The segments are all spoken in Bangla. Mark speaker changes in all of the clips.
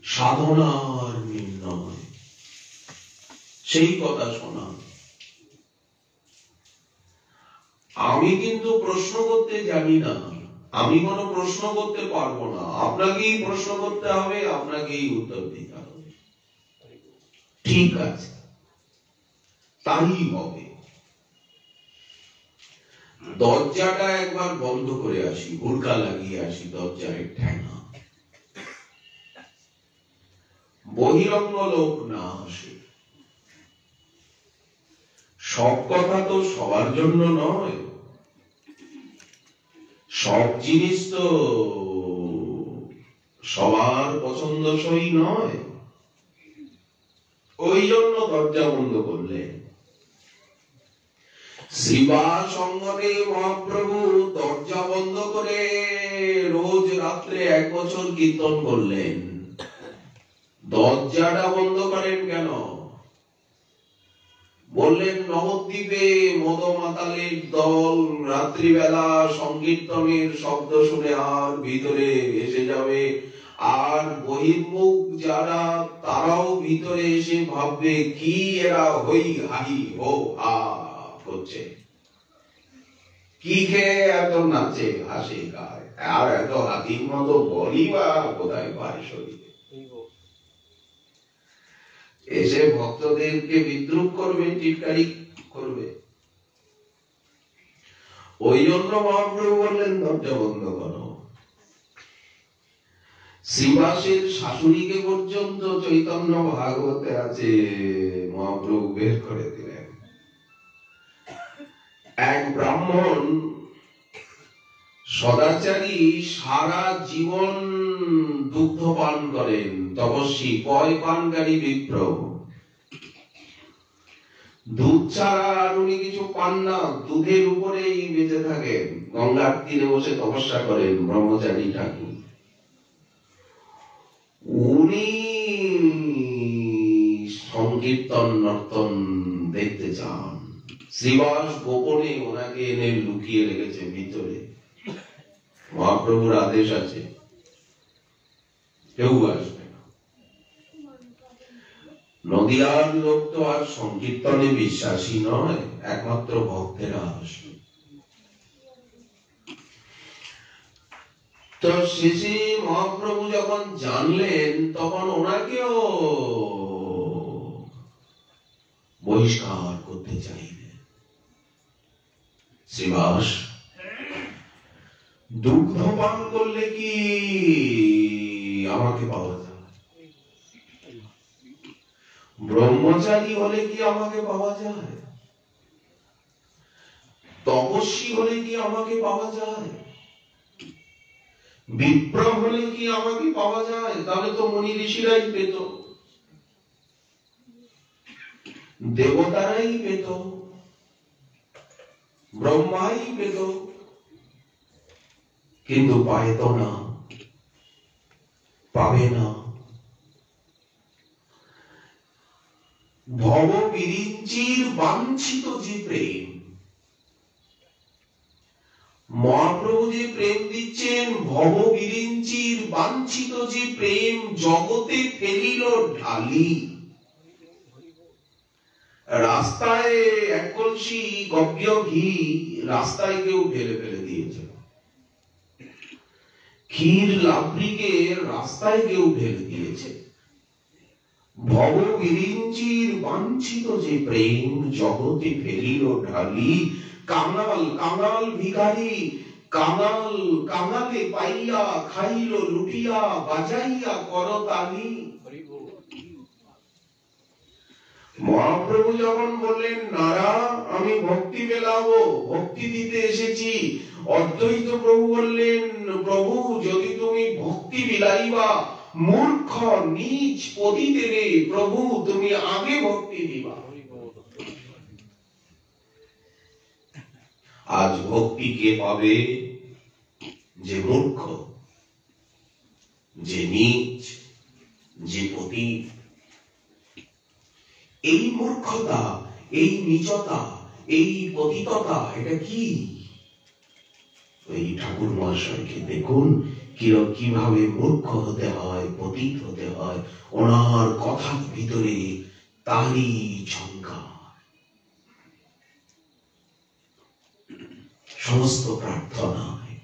Speaker 1: সাধনার নির্ণয়, সেই কথা শোনা। আমি কিন্তু প্রশ্ন করতে জানি না, আমি কোনো প্রশ্ন করতে পারবো না, আপনাকেই প্রশ্ন করতে হবে, আপনাকেই উত্তর দিতে হবে। ঠিক আছে, তাই হবে। দরজাটা একবার বন্ধ করে আসি, হুড়কা লাগিয়ে আসি দরজার ঠেঙা, বহিরঙ্গ লোক না আসে। সব কথা তো সবার জন্য নয়, সব জিনিস তো সবার পছন্দসই নয়। ওই জন্য দরজা বন্ধ করলেন। শিবা সঙ্গমে মহাপ্রভু দরজা বন্ধ করে রোজ রাত্রে 1 বছর কীর্তন করলেন। দরজাটা বন্ধ করেন কেন? বললেন নবদ্বীপে মদমাতালের দল রাত্রিবেলা সংকীর্তনের শব্দ শুনে আর ভিতরে এসে যাবে, আর বহির্মুখ যারা তারাও ভিতরে এসে ভাববে কি এরা হই হাই হো হা করছে, কি খেয়ে এত নাচে হাসে গায়, আর এত হাতির মতো বলি বা কোথায় পায় শরীরে। এসে ভক্তদেরকে বিদ্রুপ করবে, টিটকারি করবে। ওই জন্য মহাপ্রভু বললেন দরজা বন্ধ করো। শ্রীবাসের শাশুড়িকে পর্যন্ত চৈতন্য ভাগবতে আছে মহাপ্রভু বের করে দিলেন। এক ব্রাহ্মণ সদাচারী সারা জীবন দুগ্ধ পান করেন, তপস্বী পয় পানকারী বিপ্র, দুধ ছাড়া আর উনি কিছু পান না, দুধের উপরেই বেঁচে থাকেন, গঙ্গার তীরে বসে তপস্যা করেন ব্রহ্মচারী ঠাকুর। উনি সংকীর্তন নর্তন দেখতে চান। শ্রীবাস গোপনে ওনাকে এনে লুকিয়ে রেখেছে ভিতরে। মহাপ্রভুর আদেশ আছে কেউ আসবে না। নদীয়ার লোক তো আর সংকীর্তনে বিশ্বাসী নয়, একমাত্র ভক্তেরা আসবে। তো শেষে মহাপ্রভু যখন জানলেন তখন ওনাকেও বহিষ্কার করতে চাইলেন। শ্রীবাস, দুগ্ধ পান করলে কি আমাকে পাওয়া যায়? ব্রহ্মচারী হলে কি আমাকে পাওয়া যায়? তপস্বী হলে কি আমাকে পাওয়া যায়? বিপ্র হলে কি আমাকে পাওয়া যায়? তাহলে তো মুনি ঋষিরাই পেত, দেবতারাই পেত, ব্রহ্মাই পেত, কিন্তু পাইত না, পাবে না। ভব বিরিঞ্চির বাঞ্ছিত যে প্রেম, মহাপ্রভু যে প্রেম দিচ্ছেন, ভব বিরিঞ্চির বাঞ্ছিত যে প্রেম জগতে ফেলিল ঢালি। রাস্তায় এক কলসি গব্য ঘি রাস্তায় কেউ ঢেলে ফেলে দিয়েছে, ক্ষীর লাবড়িকে রাস্তায় কেউ ঢেলে দিয়েছে। ভব বিরিঞ্চির বাঞ্ছিত যে প্রেম জগতে ফেলিল ঢালি। কাঙাল কাঙাল ভিখারি, কাঙাল কাঙালে পাইয়া খাইল লুটিয়া বাজাইয়া করতালি। মহাপ্রভু যখন বললেন নারা আমি ভক্তি মেলাবো, ভক্তি দিতে এসেছি, অদ্বৈত প্রভু বললেন প্রভু যদি তুমি ভক্তি বিলাইবা মূর্খ নীচ পতিতে রে, প্রভু তুমি আগে ভক্তি দিবা। আজ ভক্তি কে পাবে? যে মূর্খ, যে নীচ, যে পতিত। এই মূর্খতা, এই নীচতা, এই পতিততা, এটা কি? এই ঠাকুর মহাশয়কে দেখুন কিভাবে মূর্খ হতে হয়, পতিত হতে হয়, ওনার কথার ভিতরে তারই ঝঙ্কার। সমস্ত প্রার্থনায়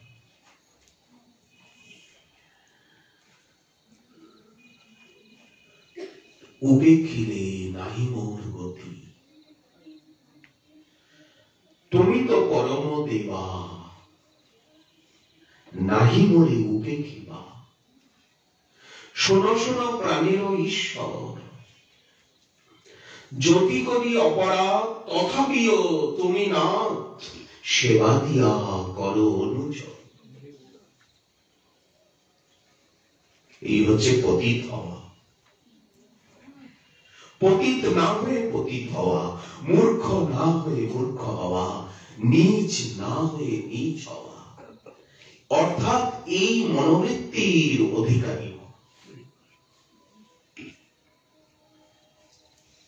Speaker 1: উপেক্ষিলে নাহি মোর গতি, তুমি তো পরম দেবা, নাহি মোরে উপেক্ষিবা। শোনো শোনো প্রাণের ঈশ্বর, যদি করি অপরাধ তথাপিও তুমি না সেবা দিয়া করো অনুচর। এই হচ্ছে পতিত হওয়া। পতিত না হয়ে পতিত হওয়া, মূর্খ না হয়ে মূর্খ হওয়া, নীচ না হয়ে নীচ হওয়া, অর্থাৎ এই মনোবৃত্তির অধিকারী।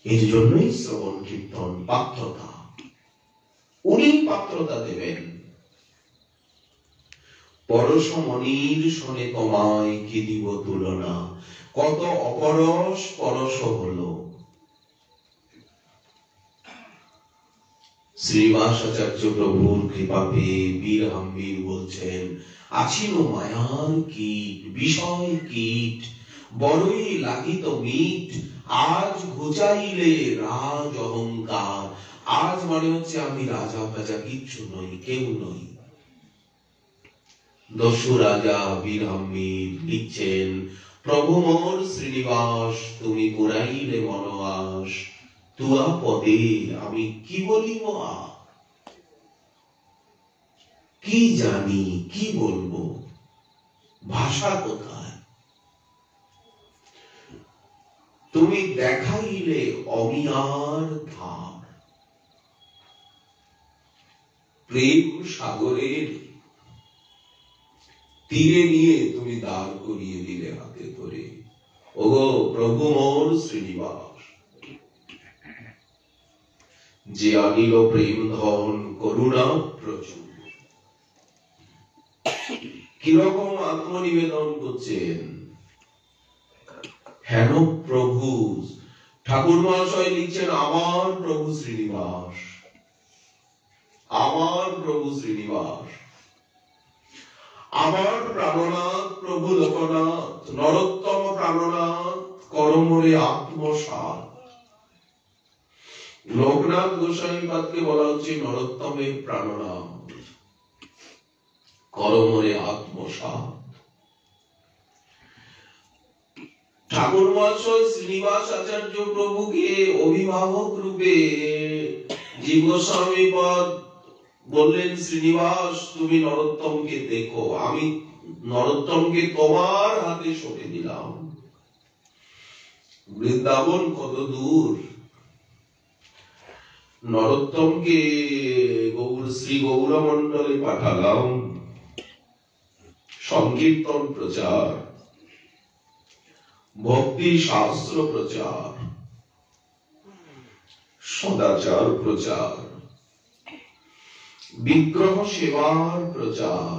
Speaker 1: এর জন্যই শ্রবণ কীর্তন পাত্রতা, উনি পাত্রতা দেবেন। পরশমণির শোনে তোমায় কি দিব তুলনা, কত অপরশ পরশ হলো। শ্রীনিবাসাচার্য প্রভুর কৃপা পেয়ে বীর হাম্বীর বলছেন, আছিন মায়ার কীট, বিষয় কীট, বড়ই লাগিত মিট, আজ ঘুচাইলে রাজ অহংকার। আজ মানে হচ্ছে আমি রাজা ফাজা কিচ্ছু নই, কেউ নই। দস্যু রাজা বীর হাম্বীর লিখছেন, প্রভু মোর শ্রীনিবাস তুমি পুরাইলে মনোয়াস, তুয়া পদে আমি কি বলিব কি জানি কি বলবো, ভাষা কোথায়। তুমি দেখাইলে অমিয়ার ধার, প্রেম সাগরের তীরে নিয়ে তুমি দাঁড় করিয়ে দিলে হাতে ধরে। ওগো প্রভু মোর শ্রীনিবাস, যে আনিল প্রেম ধন করুণা প্রচুর। কিরকম আত্মনিবেদন করছেন, হেন প্রভু। ঠাকুর মহাশয় লিখছেন, আমার প্রভু শ্রীনিবাস, আমার প্রভু শ্রীনিবাস, আমার প্রাণনাথ প্রভু লোকনাথ, নরোত্তম প্রাণনাথ করমরে আত্মসাৎ। লোকনাথ গোস্বামী পাদকে বলা হচ্ছে নরোত্তমের প্রাণনাথ, করমরে আত্মসাৎ। ঠাকুর মহাশয় শ্রীনিবাস আচার্য প্রভুকে অভিভাবক রূপে জীব গোস্বামী পদ বললেন, শ্রীনিবাস তুমি নরোত্তমকে দেখো, আমি নরোত্তমকে তোমার হাতে সঁপে দিলাম। বৃন্দাবন কত দূর, নরোত্তমকে শ্রী গৌরমণ্ডলে পাঠালাম, সংকীর্তন প্রচার, ভক্তি শাস্ত্র প্রচার, সদাচার প্রচার, বিগ্রহ সেবার প্রচার,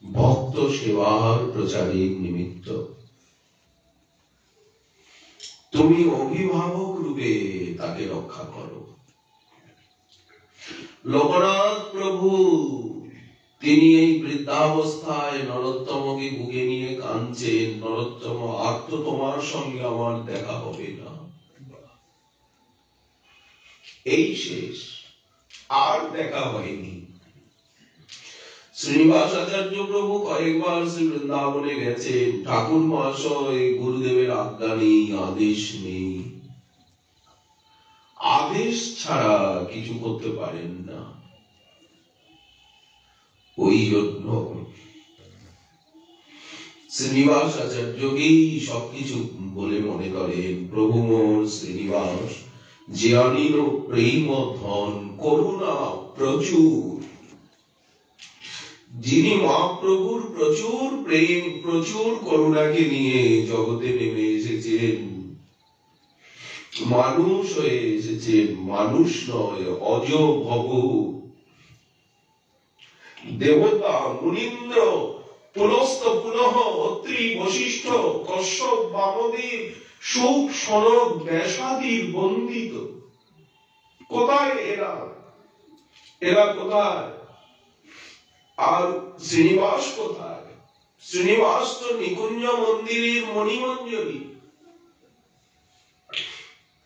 Speaker 1: ভক্ত সেবার প্রচারের নিমিত্ত। তুমি অভিভাবক রূপে তাকে রক্ষা করো। লোকনাথ প্রভু তিনি এই বৃদ্ধাবস্থায় নরোত্তমকে বুকে নিয়ে কাঁদছেন, নরোত্তম আর তো তোমার সঙ্গে আমার দেখা হবে না, এই শেষ, আর দেখা হয়নি। শ্রীনিবাস আচার্য প্রভু কয়েকবার শ্রী বৃন্দাবনে গেছেন, ঠাকুর মহাশয় গুরুদেবের আজ্ঞা নেই, আদেশ নেই, আদেশ ছাড়া কিছু করতে পারেন না। ওই জন্য শ্রীনিবাস আচার্যকেই সবকিছু বলে মনে করেন। প্রভু মোর শ্রীনিবাস, যে আনিল প্রেম ধন করুণা প্রচুর, যিনি মহাপ্রভুর প্রচুর প্রেম প্রচুর করুণাকে নিয়ে জগতে নেমে এসেছেন, মানুষ হয়ে এসেছেন, মানুষ নয় অজ ভব, দেবতা মুনীন্দ্র পুলস্ত পুলহ অত্রি বশিষ্ঠ কশ্যপ বামদেব সুখ সনক ব্যাসাদির বন্দিত। কোথায় এরা? এরা কোথায়? আর শ্রীনিবাস কোথায়? শ্রীনিবাস তো নিকুঞ্জ মন্দিরের মণিমঞ্জরি,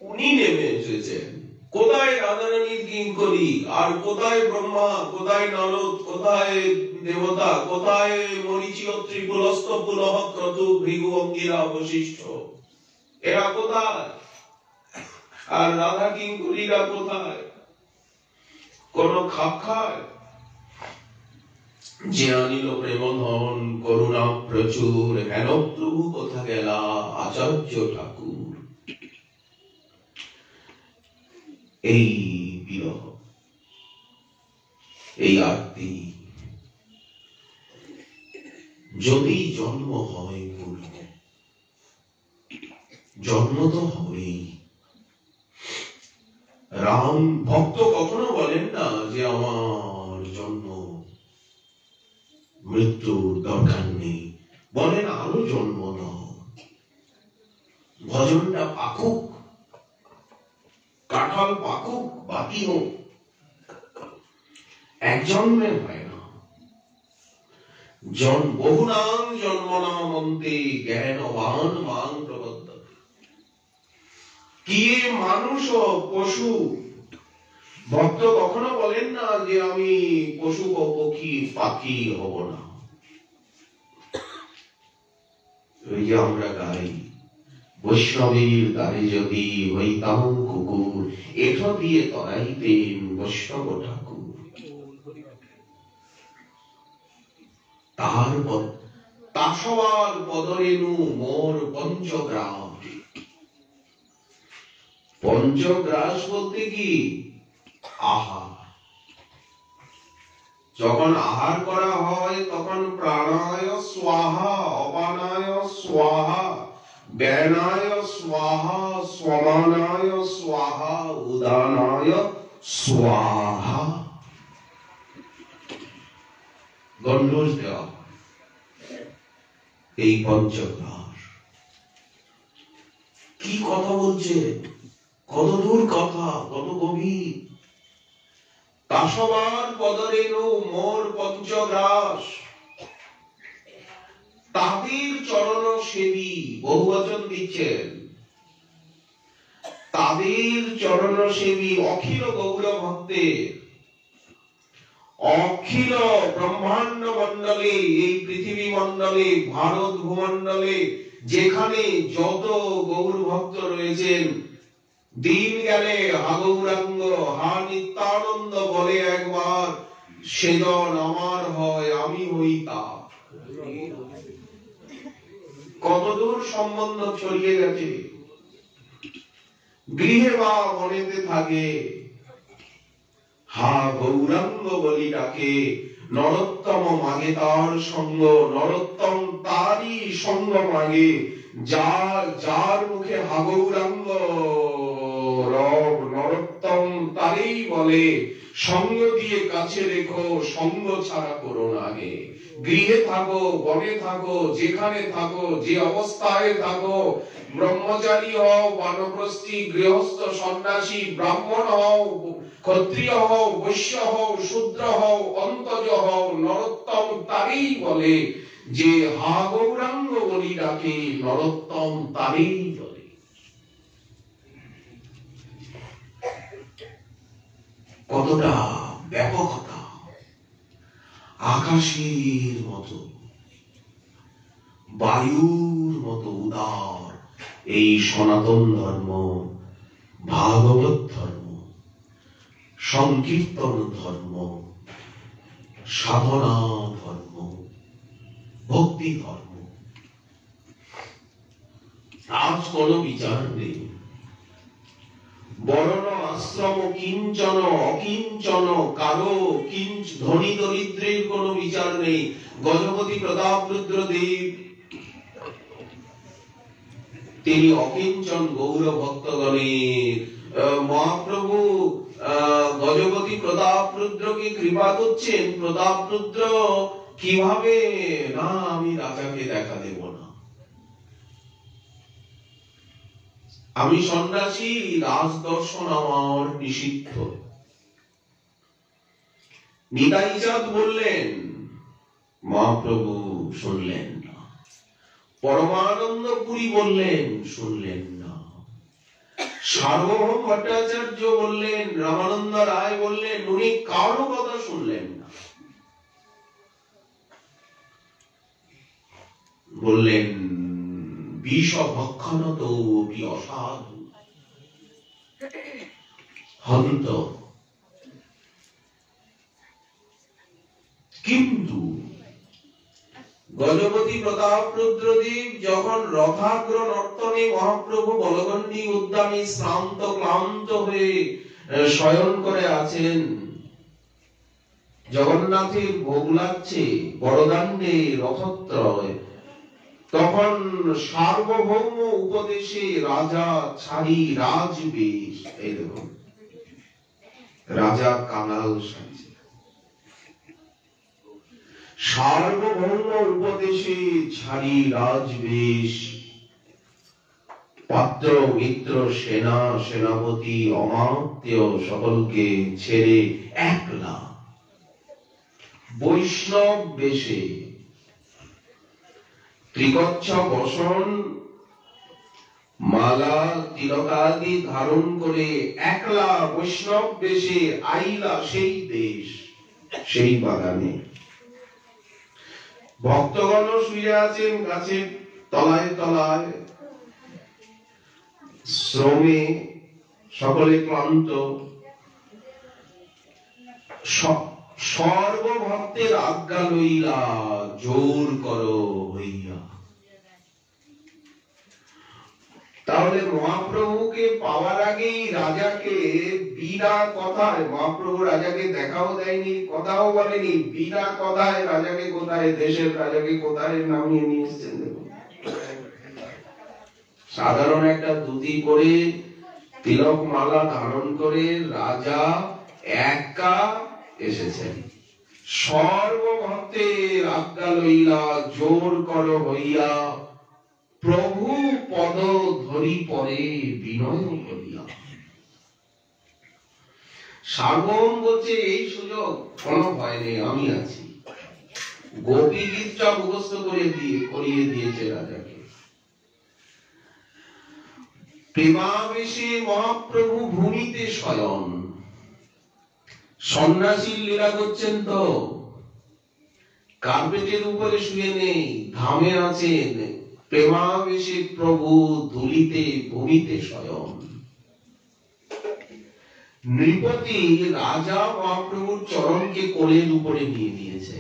Speaker 1: উনি নেমে এসেছেন। কোথায় রাধারানীর কিঙ্করী? আর কোথায় ব্রহ্মা, কোথায় নারদ, কোথায় দেবতা, কোথায় মরীচি অত্রি পুলস্ত পুলহ ক্রতু ভৃগু অঙ্গিরা বশিষ্ঠ? এরা কোথায়? আর রাধা কিঙ্করীরা কোথায়? কোন খাপ খায়? যে আনিল প্রেমধন করুণা প্রচুর, হেন প্রভু কোথা গেলা আচার্য ঠাকুর। এই বিরহ, এই আরতি, যদি জন্ম হয় পূর্ণ, জন্ম তো হবেই। রাম ভক্ত কখনো বলেন না যে আমার জন্ম, মৃত্যুর দরকার নেই, বলেন আরো জন্ম দাও, ভজনটা পাকুক, কাঁঠাল পাকুক, বাকি হোক। এক জন্মে হয় না, বহুনাং জন্মনাম অন্তে জ্ঞানবান মাং প্রবর্ততে। কি মানুষ ও পশু? ভক্ত কখনো বলেন না যে আমি পশু ও পক্ষী পাখি হব না। ওই যে আমরা গাই, বৈষ্ণবীর দ্বারে যদি হইতাম কুকুর, এঠো দিয়ে তরাইতেন বৈষ্ণব ঠাকুর। তারপর তাসবার পদরেণু মোর পঞ্চগ্রাস। পঞ্চগ্রাস বলতে কি? আহার। যখন আহার করা হয় তখন প্রাণায় স্বাহা, অপানায় স্বাহা, ব্যানায় স্বাহা, সমানায় স্বাহা, উদানায় স্বাহা গণ্ডোষ দেওয়া হয়। এই পঞ্চগ্রাস কি কথা বলছে? কত দূর কথা, কত গভীর। তাসবার পদরেণু মোর পঞ্চগ্রাস, তাদের চরণ সেবী, বহুবচন দিচ্ছেন, তাদের চরণ সেবী অখিল গৌর ভক্তের, অখিল ব্রহ্মাণ্ড মন্ডলে, এই পৃথিবী মন্ডলে, ভারত ভূমন্ডলে যেখানে যত গৌর ভক্ত রয়েছেন, দিন গেলে হা গৌরাঙ্গ, হা নিত্যানন্দ বলে একবার, সেজন আমার হয়, আমি হই তার। কতদূর সম্বন্ধ ছড়িয়ে গেছে। গৃহে বা মনেতে থাকে, হা গৌরাঙ্গ বলি ডাকে, নরোত্তম মাগে তার সঙ্গ, নরোত্তম তারই সঙ্গ মাগে। যার মুখে হা গৌরাঙ্গ রব, নরোত্তম তারই বলে, সঙ্গ দিয়ে কাছে রেখো, সঙ্গ ছাড়া করো না গে। গৃহে থাকো, বনে থাকো, যেখানে থাকো, যে অবস্থায় থাকো, ব্রহ্মচারী হও, বানপ্রস্থী, গৃহস্থ, সন্ন্যাসী, ব্রাহ্মণ হও, ক্ষত্রিয় হও, বৈশ্য হও, শূদ্র হও, অন্তজ হও, নরোত্তম তারই বলে, যে হা গৌরাঙ্গ বলি ডাকে, নরোত্তম তারই বলে। কতটা ব্যাপকতা! আকাশের মতো, বায়ুর মতো উদার এই সনাতন ধর্ম, ভাগবত ধর্ম, সংকীর্তন ধর্ম, সাধনা ধর্ম, ভক্তি ধর্ম। আজ কোন বিচার নেই। বর্ণ আশ্রম কিঞ্চন অকিঞ্চন, কারো ধনী দরিদ্রের কোন বিচার নেই। গজপতি প্রতাপ রুদ্র দেব তিনি অকিঞ্চন গৌর ভক্তগণের। মহাপ্রভু গজপতি প্রতাপ রুদ্রকে কৃপা করছেন। প্রতাপ রুদ্র কিভাবে না আমি রাজাকে দেখা দেব না, আমি সন্ন্যাসী, রাজদর্শন আমার নিষিদ্ধ। নিতাই চাঁদ বললেন, মহাপ্রভু শুনলেন না। পরমানন্দ পুরী বললেন, শুনলেন না। সার্বভৌম ভট্টাচার্য বললেন, রামানন্দ রায় বললেন, উনি কারো কথা শুনলেন না। বললেন, বিষ ভক্ষণত অসাধু হন্ত। কিন্তু গজপতি প্রতাপ রুদ্রদীপ যখন রথাগ্র নর্তনে মহাপ্রভু বলগণ্ডী উদ্যানে শ্রান্ত ক্লান্ত হয়ে শয়ন করে আছেন, জগন্নাথের ভোগ লাগছে বড়দাণ্ডে রথত্রয়, তখন সার্বভৌম উপদেশে রাজা ছাড়ি রাজবেশ, এই দেখুন রাজা কাঙাল সাজে, সার্বভৌম উপদেশে ছাড়ি রাজবেশ, পাত্র মিত্র সেনা সেনাপতি অমাত্য সকলকে ছেড়ে একলা বৈষ্ণব বেশে ত্রিকচ্ছ বসন মালা তিলকাদি ধারণ করে একলা বৈষ্ণব বেশে আইলা সেই দেশ, সেই বাগানে। ভক্তগণ শুয়ে আছেন গাছের তলায় তলায়, শ্রমে সকলে ক্লান্ত। সর্বভক্তের আজ্ঞা লইলা জোর করো হইয়া। তাহলে মহাপ্রভুকে পাওয়ার আগেই রাজাকে বিনা কথায়, মহাপ্রভু রাজাকে দেখাও দেয়নি, কথাও বলেনি, বিনা কথায় রাজাকে কোথায়, দেশের রাজাকে কোথায় নামিয়ে নিয়ে এসেছেন। দেখুন, সাধারণ একটা ধুতি পরে তিলক মালা ধারণ করে রাজা একা এসেছেন। সর্বভক্তের আজ্ঞা লইলা জোর কর হইয়া, প্রভু পদ ধরি পরে বিনয় করিয়া। সার্বভৌম বলছে, এই সুযোগ কোনো ভয় নেই, আমি আছি। গোপী গীতটা মুখস্থ করিয়ে দিয়েছে রাজাকে। প্রেমাবেশে মহাপ্রভু ভূমিতে শয়ন, সন্ন্যাসীর লীলা করছেন তো, কার্পেটের উপরে শুয়ে নেই, ধামে আছেন। প্রেমাবেশে প্রভু ধুলিতে ভূমিতে শয়ন। নৃপতি রাজা মহাপ্রভুর চরণকে কোলের উপরে নিয়ে নিয়েছে।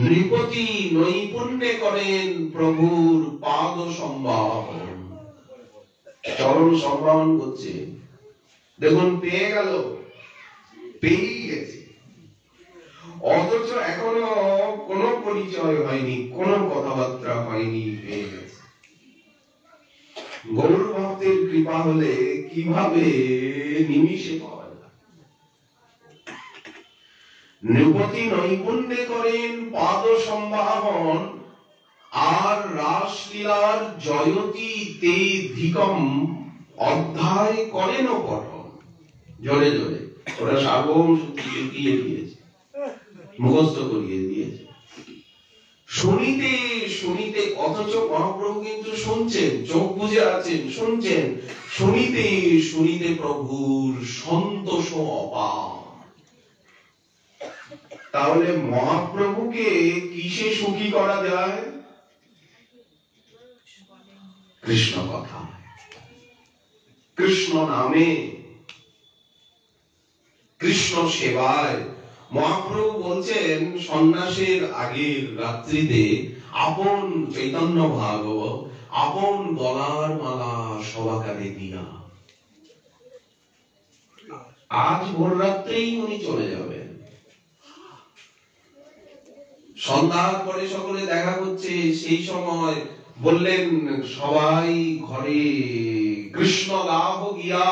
Speaker 1: নৃপতি নৈপুণ্যে করেন প্রভুর পাদ সম্ভাবন, চরণ সম্ভাবন করছে। দেখুন, পেয়ে গেল, পেয়েই গেছে, অথচ এখনো কোনো পরিচয় হয়নি, কোনো কথাবার্তা হয়নি, পেয়ে গেছে। গৌর ভক্তের কৃপা হলে কিভাবে নিমিষে পাওয়া যায়। নৃপতি নৈপুণ্যে করেন পাদ সম্ভাবন, আর রাসলীলার জয়তী তে ধিকম অধ্যায় করেন পঠন। জোরে জোরে ওরা সার্বভৌম শিখিয়ে দিয়েছে, মুখস্থ করিয়ে দিয়েছে। শুনিতে শুনিতে, অথচ মহাপ্রভু কিন্তু শুনছেন, চোখ বুজে আছেন, শুনছেন। শুনিতে শুনিতে প্রভুর সন্তোষ অপার। তাহলে মহাপ্রভুকে কিসে সুখী করা যায়? কৃষ্ণ কথা, কৃষ্ণ নামে, কৃষ্ণ সেবায়। মহাপ্রভু বলছেন, সন্ন্যাসের আগের রাত্রিতে আপন চৈতন্য ভাগবত আপন গলার মালা সবাকারে দিয়া, আজ ভোর রাত্রেই উনি চলে যাবেন। সন্ধ্যার পরে সকলে দেখা করছে, সেই সময় বললেন সবাই ঘরে কৃষ্ণ লাভ গিয়া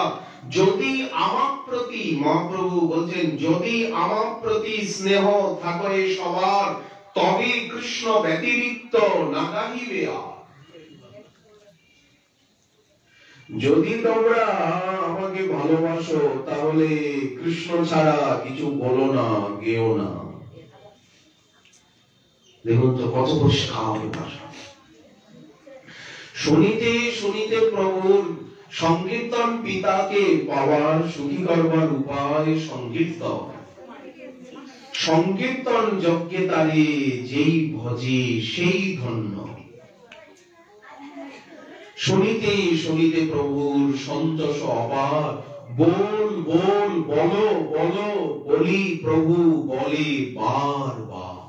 Speaker 1: যদি আমার প্রতি, মহাপ্রভু বলছেন, যদি আমার প্রতি স্নেহ থাকে সবার, তবে কৃষ্ণ ব্যতিরিক্ত না গাহিবে আর। যদি তোমরা আমাকে ভালোবাসো তাহলে কৃষ্ণ ছাড়া কিছু বলো না, গেও না। দেখুন তো কত পরিষ্কার ভাষা। শুনিতে শুনিতে প্রভুর সংকীর্তন পিতাকে পাওয়ার, সুখী করবার উপায় সংকীর্তন। সংকীর্তন যজ্ঞে তারে যেই ভজে সেই ধন্য। শুনিতে শুনিতে প্রভুর সন্তোষ অপার। বল বল বলো বলো বলি প্রভু বলে বার বার।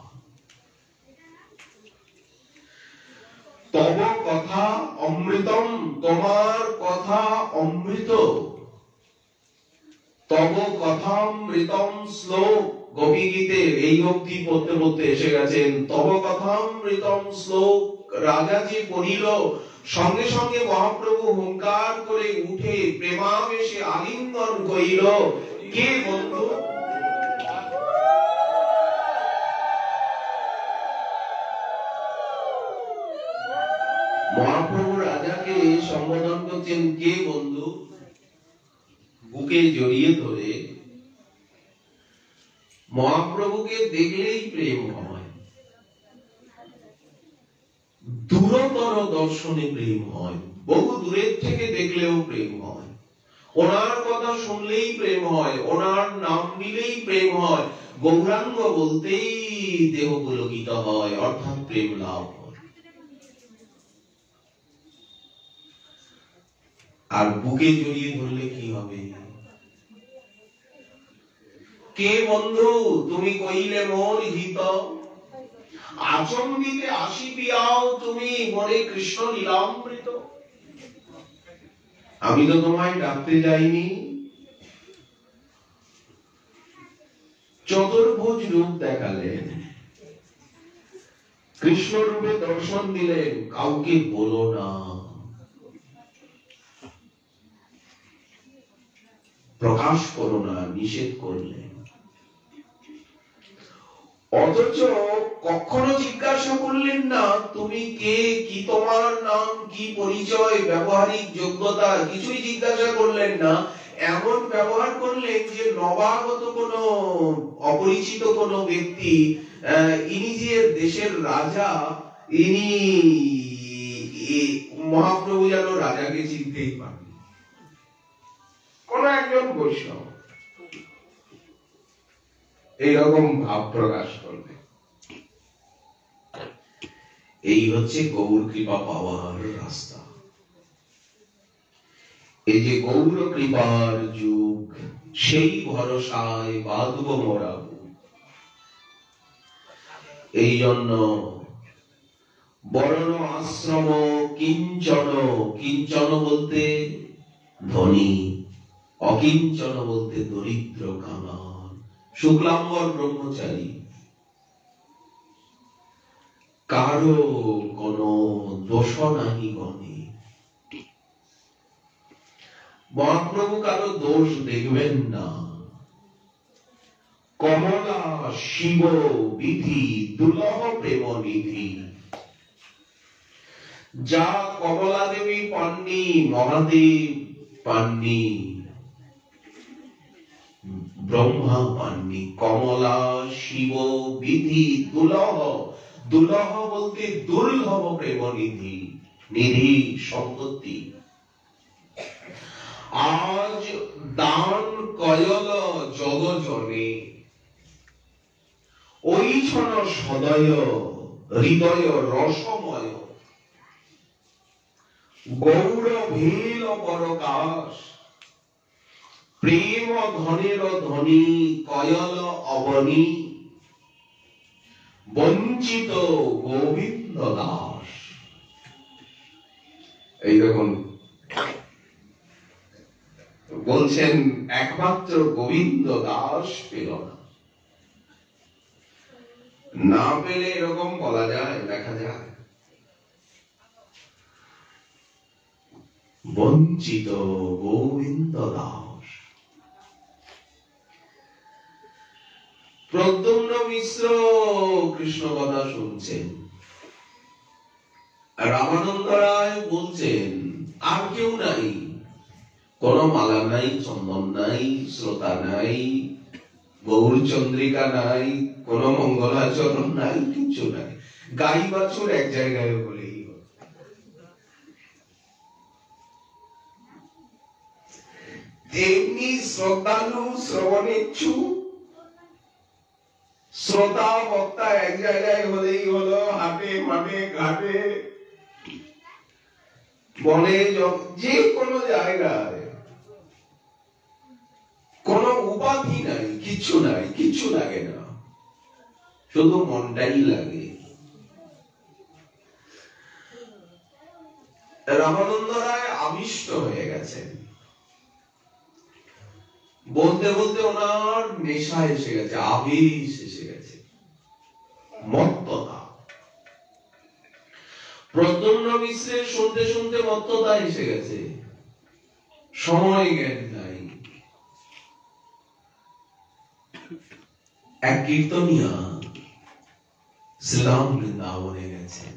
Speaker 1: তব কথা অমৃতম, তোমার কথা অমৃত। তব কথামৃতম শ্লোক। গোপী গীতে এই অবধি পড়তে পড়তে এসে গেছেন তব কথামৃতম শ্লোক। রাজা যে পড়িল, সঙ্গে সঙ্গে মহাপ্রভু হুঙ্কার করে উঠে প্রেমাবেশে আলিঙ্গন করিল, কে বন্ধু? মহাপ্রভু রাজাকে সম্বোধন করছেন, কে বন্ধু? বুকে জড়িয়ে ধরে মহাপ্রভুকে দেখলেই প্রেম হয়, দূরতর দর্শনে প্রেম হয়, বহু দূরের থেকে দেখলেও প্রেম হয়, ওনার কথা শুনলেই প্রেম হয়, ওনার নাম নিলেই প্রেম হয়, গৌরাঙ্গ বলতেই দেহ পুলকিত হয়, অর্থাৎ প্রেম লাভ হয়। আর বুকে জড়িয়ে ধরলে কি হবে? কে বন্ধু তুমি কইলে মোর হিত, আচম্বিতে আসি পিয়াও তুমি মনে কৃষ্ণ লীলামৃত। আমি তো তোমায় ডাকতে যাইনি, চতুর্ভুজ রূপ দেখালেন, কৃষ্ণ রূপে দর্শন দিলেন, কাউকে বলো না, প্রকাশ করো না, নিষেধ করলেন। অথচ কখনো জিজ্ঞাসা করলেন না তুমি কে, কি তোমার নাম, কি পরিচয়, ব্যবহারিক যোগ্যতা, কিছুই জিজ্ঞাসা করলেন না। এমন ব্যবহার করলেন যে নবাগত কোন অপরিচিত কোন ব্যক্তি, ইনি যে দেশের রাজা, ইনি মহাপ্রভু যেন রাজাকে চিনতেই পারেন, কোন একজন বৈষ্ণব এইরকম ভাব প্রকাশ করবে। এই হচ্ছে গৌর কৃপা পাওয়ার রাস্তা। এই যে গৌর কৃপার যুগ, সেই ভরসায় বাঁধব মোরা। এই জন্য বর্ণ আশ্রম কিঞ্চন, কিঞ্চন বলতে ধনী, অকিঞ্চন বলতে দরিদ্র কাঙাল, শুক্লাম্বর ব্রহ্মচারী, কারো কোন দোষ নাহি গণে। মহাপ্রভু কারো দোষ দেখবেন না। কমলা শিব বিধি দুর্লভ প্রেম নিধি। যা কমলা দেবী পাননি, মহাদেব পাননি, ব্রহ্মা পাননি। কমলা শিব বিধি দুর্লভ, দুর্লভ বলতে দুর্লভ প্রেম নিধি, নিধি সম্পত্তি। আজ দান কয়ল জগ জনে, ওই ছন সদয় হৃদয় রসময়। গৌর ভীল পরকাশ, প্রেম ধনের ধনী কয়ল অবনী। বঞ্চিত গোবিন্দ দাস। এই দেখুন বলছেন একমাত্র গোবিন্দ দাস পেল না। না পেলে এরকম বলা যায়, দেখা যায়। বঞ্চিত গোবিন্দ দাস। প্রদ্যুম্ন মিশ্র কৃষ্ণ কথা শুনছেন, রামানন্দ রায় বলছেন আর কেউ নাই, কোন মালা নাই, চন্দন নাই, শ্রোতা নাই, গৌরচন্দ্রিকা নাই, কোন মঙ্গলাচরণ নাই, কিছু নাই, গাই বাছুর এক জায়গায় বলেই তেমনি শ্রদ্ধালু শ্রবণেচ্ছু শ্রোতা বক্তা এক জায়গায় হলেই হলো, হাটে মাঠে ঘাটে বলে যে কোনো জায়গায়, কোন উপাধি নাই, কিছু নাই, কিছু লাগে না, শুধু মনটাই লাগে। রামানন্দ রায় আবিষ্ট হয়ে গেছেন, বলতে বলতে ওনার নেশা এসে গেছে, আবেশ এসে গেছে, মত্ততা। প্রদ্যুম্ন মিশ্রের শুনতে শুনতে মত্ততা এসে গেছে, সময় জ্ঞান নাই। এক কীর্তনিয়া শ্রীরাম বৃন্দাবনে গেছেন,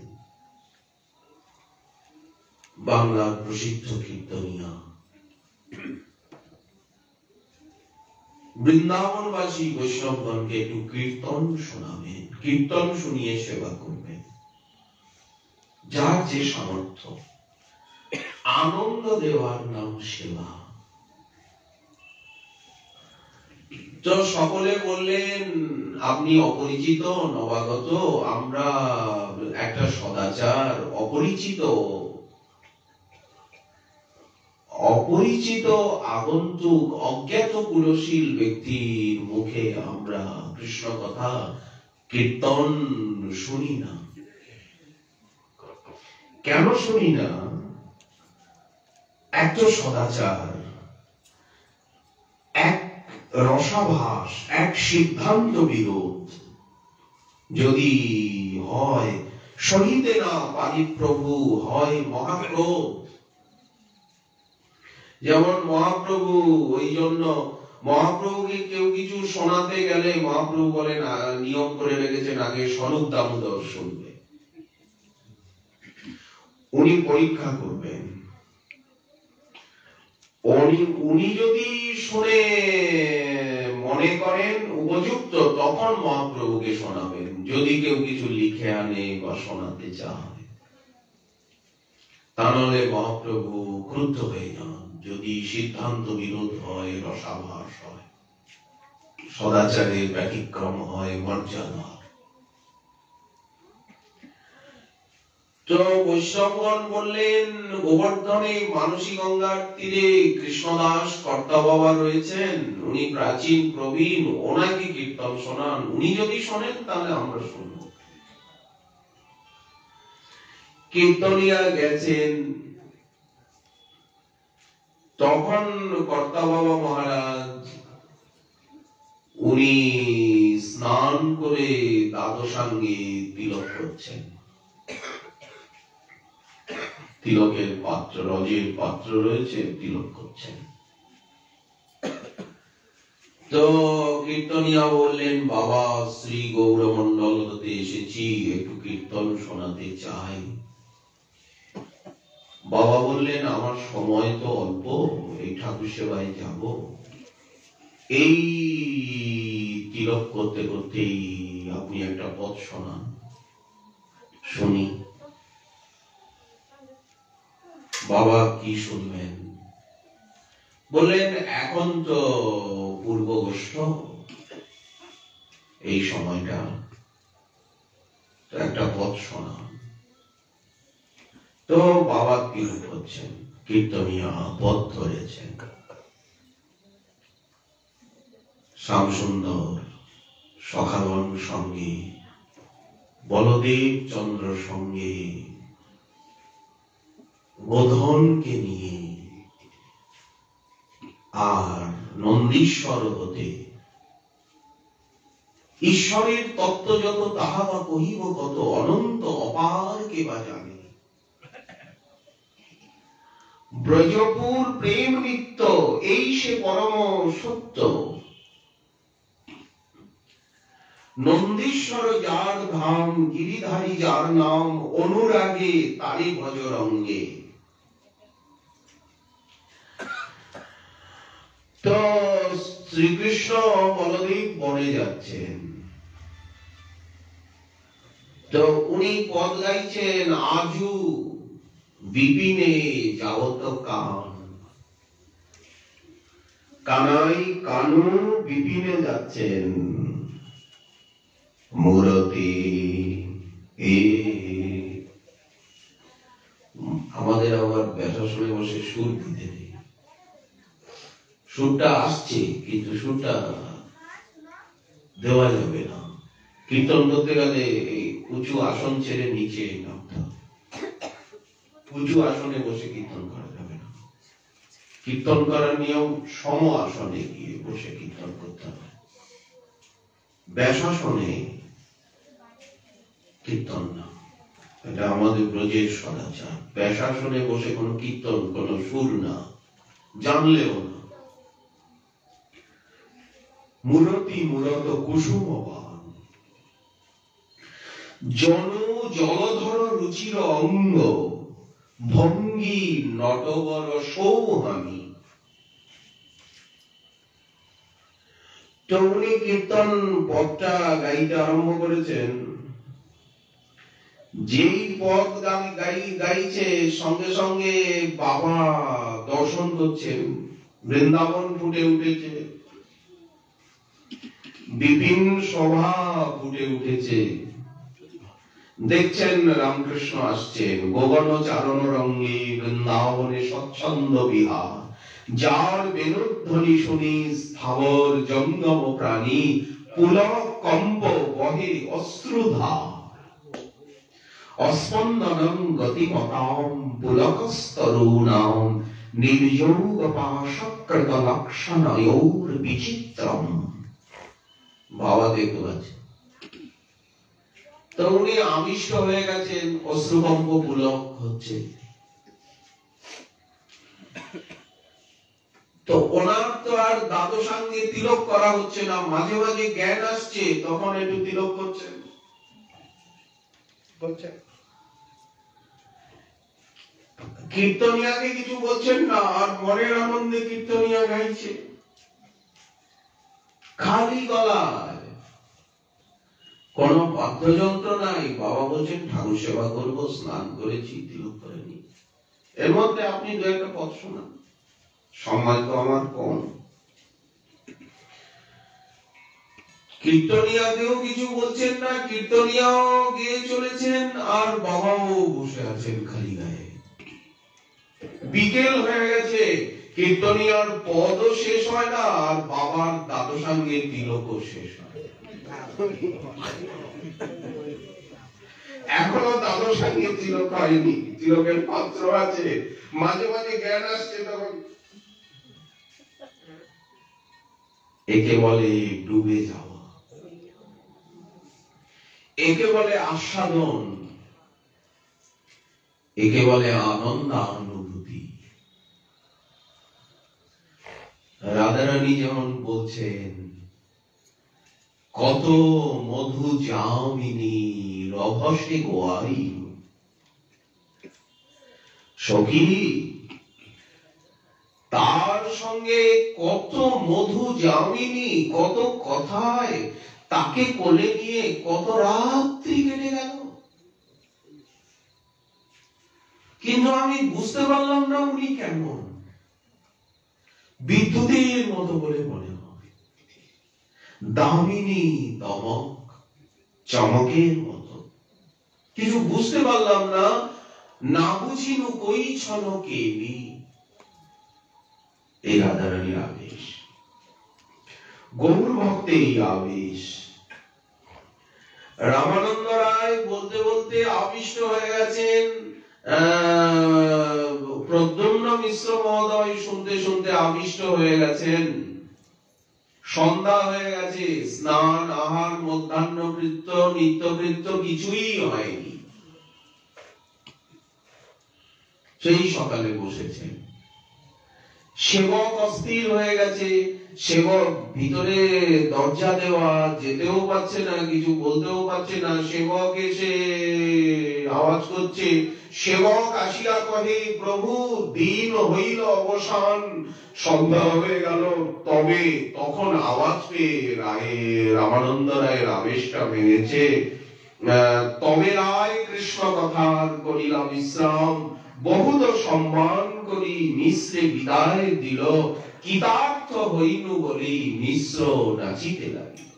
Speaker 1: বাংলার প্রসিদ্ধ কীর্তনিয়া। বৃন্দাবনবাসী বৈষ্ণবগণকে একটু কীর্তন শোনাবেন, কীর্তন শুনিয়ে সেবা করবেন, যার যে সামর্থ্য, আনন্দ দেওয়ার নাম সেবা। তো সকলে বললেন আপনি অপরিচিত, নবাগত, আমরা একটা সদাচার, অপরিচিত আগন্তুক অজ্ঞাত কুলশীল ব্যক্তির মুখে আমরা কৃষ্ণ কথা কীর্তন শুনি না। কেন শুনি না? এক তো সদাচার, এক রসাভাস, এক সিদ্ধান্ত বিরোধ যদি হয়, সহিতে না পারি প্রভু, হয় মহাক্রোধ। যেমন মহাপ্রভু, ওই জন্য মহাপ্রভুকে কেউ কিছু শোনাতে গেলে মহাপ্রভু বলেন, নিয়ম করে রেখেছেন আগে স্বরূপ দামোদর শুনবে, উনি পরীক্ষা করবেন, উনি যদি শুনে মনে করেন উপযুক্ত তখন মহাপ্রভুকে শোনাবেন, যদি কেউ কিছু লিখে আনে বা শোনাতে চায়। তা নাহলে মহাপ্রভু ক্রুদ্ধ হয়ে যান যদি সিদ্ধান্ত বিরোধ হয়, রসাভাস হয়, সদাচারের ব্যতিক্রম হয়, মর্যাদা। তো বৈষ্ণবগণ বললেন, গোবর্ধনে মানসী গঙ্গার তীরে কৃষ্ণদাস কর্তা বাবা রয়েছেন, উনি প্রাচীন প্রবীণ, ওনাকে কীর্তন শোনান, উনি যদি শোনেন তাহলে আমরা শুনব। কীর্তনিয়া গেছেন, তখন কর্তা বাবা মহারাজ উনি স্নান করে দ্বাদশাঙ্গে তিলক করছেন, তিলকের পাত্র, রজের পাত্র রয়েছে, তিলক করছেন। তো কীর্তনিয়া বললেন, বাবা শ্রী গৌরমন্ডল হতে এসেছি, একটু কীর্তন শোনাতে চাই। বাবা বললেন, আমার সময় তো অল্প, এই ঠাকুর সেবায় যাব, এই তিলক করতে করতেই আপনি একটা পথ শোনান, শুনি। বাবা কি শুনবেন? বললেন, এখন তো পূর্বগোষ্ঠ, এই সময়টা একটা পথ শোনান। তো বাবা কি করছেন, কীর্তনিয়া পথ ধরেছেন, শ্যামসুন্দর সখাগণ সঙ্গে, বলদেব চন্দ্র সঙ্গে, গোধনকে নিয়ে, আর নন্দীশ্বর হতে ঈশ্বরের তত্ত্ব যত তাহা বা কহিব কত, অনন্ত অপার কে বা জানে। ব্রজপুর প্রেম নিত্য, এই সে পরম সত্য। নন্দীশ্বর যার ধাম, গিরিধারী যার নাম, অনুরাগে তারি ভজরঙ্গে। তো শ্রীকৃষ্ণ বলদেব বনে যাচ্ছেন, তো উনি পদ গাইছেন, আজু বিপিনে যাবত কান। কানাই কানু বিপিনে যাচ্ছেন, মূরতি এ। আমাদের আবার ব্যথা শুনে বসে সুর দিতে নেই, সুরটা আসছে কিন্তু সুরটা দেওয়া যাবে না। কীর্তন করতে গেলে উঁচু আসন ছেড়ে নিচে নামতে হবে, উঁচু আসনে বসে কীর্তন করা যাবে না। কীর্তন করার নিয়ম সম আসনে গিয়ে বসে কীর্তন করতে হবে। ব্যাসাসনে কীর্তন না, এটা আমাদের ব্রজের সদাচার। ব্যাসাসনে বসে কোনো কীর্তন, কোনো সুর না, জানলেও না। মূরতি মূলত কুসুমবান, জনু জলধর রুচির অঙ্গ, ভঙ্গি নটবর সৌহামি। তো উনি কীর্তন পদটা গাইতে আরম্ভ করেছেন। যেই পদ গাইছে সঙ্গে সঙ্গে বাবা দর্শন করছেন, বৃন্দাবন ফুটে উঠেছে, বিপিন সভা ফুটে উঠেছে। দেখছেন রামকৃষ্ণ আসছেন, গগন চারণ রঙ্গে বৃন্দাবনে স্বচ্ছন্দ বিহার। যার বেণুধ্বনি শুনি স্থাবর জঙ্গম প্রাণী, পুলক কম্প বহে অশ্রুধার। অস্পন্দনং গতিমতাম পুলকস্তরূণাম, নির্যোগ পাশকৃত লক্ষণয়োর বিচিত্রম। বাবা দেখতে পাচ্ছেন, তো উনি আবিষ্ট হয়ে গেছেন, অশ্রুকম্প পুলক হচ্ছে। তো ওনার তো আর দ্বাদশাঙ্গে তিলক করা হচ্ছে না, মাঝে মাঝে জ্ঞান আসছে, তখন একটু তিলক করছেন। কীর্তনিয়াকে কিছু বলছেন না, আর মনের আনন্দে কীর্তনিয়া গাইছে খালি গলায়, কোন বাদ্যযন্ত্র নাই। বাবা বলছেন ঠাকুর সেবা করবো, স্নান করেছি, তিলক করেনি। এর মধ্যে আপনি দু একটা পদ শোনান, সময় তো আমার কম। কীর্তনিয়াকেও কিছু বলছেন না, কীর্তনিয়াও গিয়ে চলেছেন, আর বাবাও বসে আছেন খালি গায়ে। বিকেল হয়ে গেছে, কীর্তনিয়ার পদও শেষ হয় না, আর বাবার দ্বাদশাঙ্গের তিলকও শেষ হয়। এখনো দ্বাদশাঙ্গের তিলক হয়নি, তিলকের পাত্র আছে, মাঝে মাঝে জ্ঞান আসছে, তখন একে বলে ডুবে যাওয়া, একে বলে আস্বাদন, একে বলে আনন্দানুভূতি। রাধারানী যেমন বলছেন, কত মধু যামিনী রভসে গোয়াই। সখী, তার সঙ্গে কত মধু যামিনী, কত কথায় তাকে কোলে নিয়ে কত রাত্রি কেটে গেল, কিন্তু আমি বুঝতে পারলাম না উনি কেমন। বিদ্যুতের মতো বলে মনে হয়, দামিনী দমক, চমকের মতো। কিছু বুঝতে পারলাম না, না বুঝিনু কই ছলকে নি। এই রাধারানীর আবেশ, গৌর ভক্তের আবেশ। রামানন্দ রায় বলতে বলতে আবিষ্ট হয়ে গেছেন, প্রদ্যুম্ন মিশ্র মহোদয় শুনতে শুনতে আবিষ্ট হয়ে গেছেন। সন্ধ্যা হয়ে গেছে, স্নান আহার মধ্যাহ্নকৃত্য নিত্যকৃত্য কিছুই হয়নি। সেই সকালে বসেছেন, সেবক অস্থির হয়ে গেছে, সেবক ভিতরে দরজা দেওয়া, যেতেও পারছে না, কিছু বলতেও পারছে না। সেবক এসে আওয়াজ করছে, সেবক আসিয়া কহে, প্রভু দিন হইল অবসান, সন্ধ্যা হয়ে গেল। তবে তখন আওয়াজ পেয়ে রামানন্দ রায়ের আবেশটা ভেঙেছে। তবে রায় কৃষ্ণ কথার করিলা বিশ্রাম, বহুত সম্মান করি মিশ্রে বিদায় দিল, কৃতার্থ হইনু বলি মিশ্র নাচিতে লাগিল।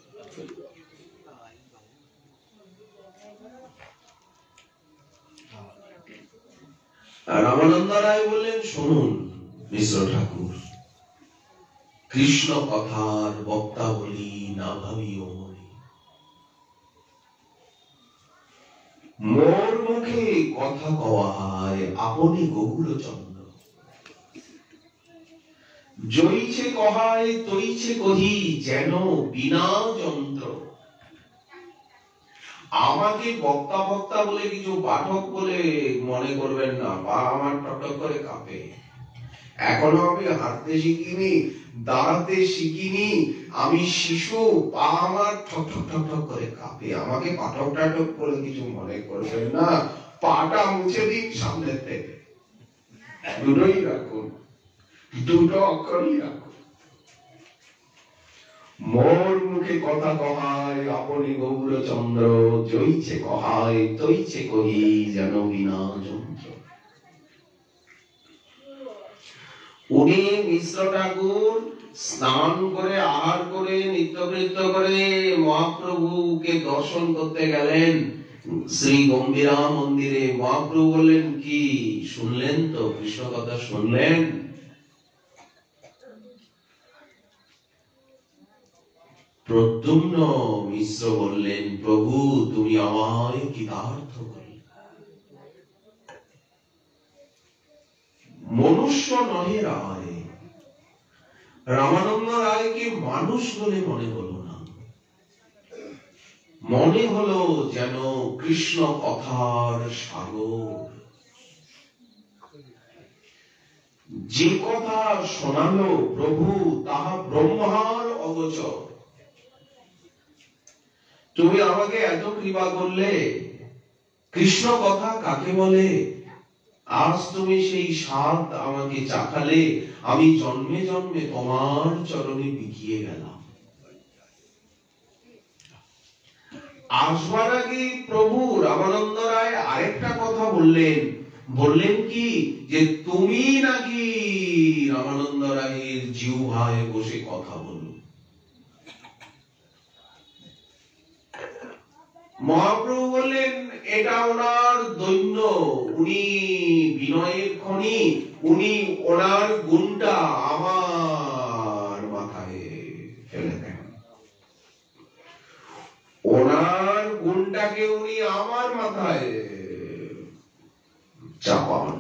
Speaker 1: রামানন্দ রায় বললেন, শুনুন মিশ্র ঠাকুর, কৃষ্ণ কথার বক্তা বলি না ভাবিও মরি, মোর মুখে কথা কওয়ায় আপনি গৌরচন্দ্র, জইছে কহায় তৈছে কহি যেন বিনা যন্ত্র। আমাকে বক্তা বক্তা বলে কিছু পাঠক বলে মনে করবেন না, বা আমার টকটক করে কাঁপে। এখনো আমি হাঁটতে শিখিনি, দাঁড়াতে শিখিনি, আমি শিশু, পা আমার ঠক ঠক ঠক ঠক করে কাঁপে। আমাকে পাঠক টাঠক বলে কিছু মনে করবেন না, পাটা মুছে দিন সামনে থেকে। দুটোই রাখুন, দুটো অক্ষরই রাখুন। মোর মুখে কথা কহায় আপনি গৌরচন্দ্র, জইছে কহায় তৈছে কহি যেন বিনা যন্ত্র। উনি মিশ্র ঠাকুর স্নান করে, আহার করে, নিত্যকৃত্য করে মহাপ্রভুকে দর্শন করতে গেলেন শ্রী গম্ভীরা মন্দিরে। মহাপ্রভু বললেন, কি শুনলেন তো, কৃষ্ণ কথা শুনলেন? প্রদ্যুম্ন মিশ্র বললেন, প্রভু তুমি আমায় কৃতার্থ করি, মনুষ্য নহে রায়। রামানন্দ রায়কে মানুষ বলে মনে হলো না, মনে হলো যেন কৃষ্ণ কথার সাগর। যে কথা শোনালো প্রভু তাহা ব্রহ্মার অগোচর। তুমি আমাকে এত কৃপা করলে, কৃষ্ণ কথা কাকে বলে আজ তুমি সেই স্বাদ আমাকে চাখালে, আমি জন্মে জন্মে তোমার চরণে বিকিয়ে গেলাম। আসবার আগে প্রভু রামানন্দ রায় আরেকটা কথা বললেন। বললেন কি, যে তুমি নাকি রামানন্দ রায়ের জিহ্বায় বসে কথা বলো। মহাপ্রভু বললেন, এটা ওনার দৈন্য, উনি বিনয়ের খনি, উনি ওনার গুণটা আমার মাথায় ফেলে দেন, ওনার গুণটাকে উনি আমার মাথায় চাপান।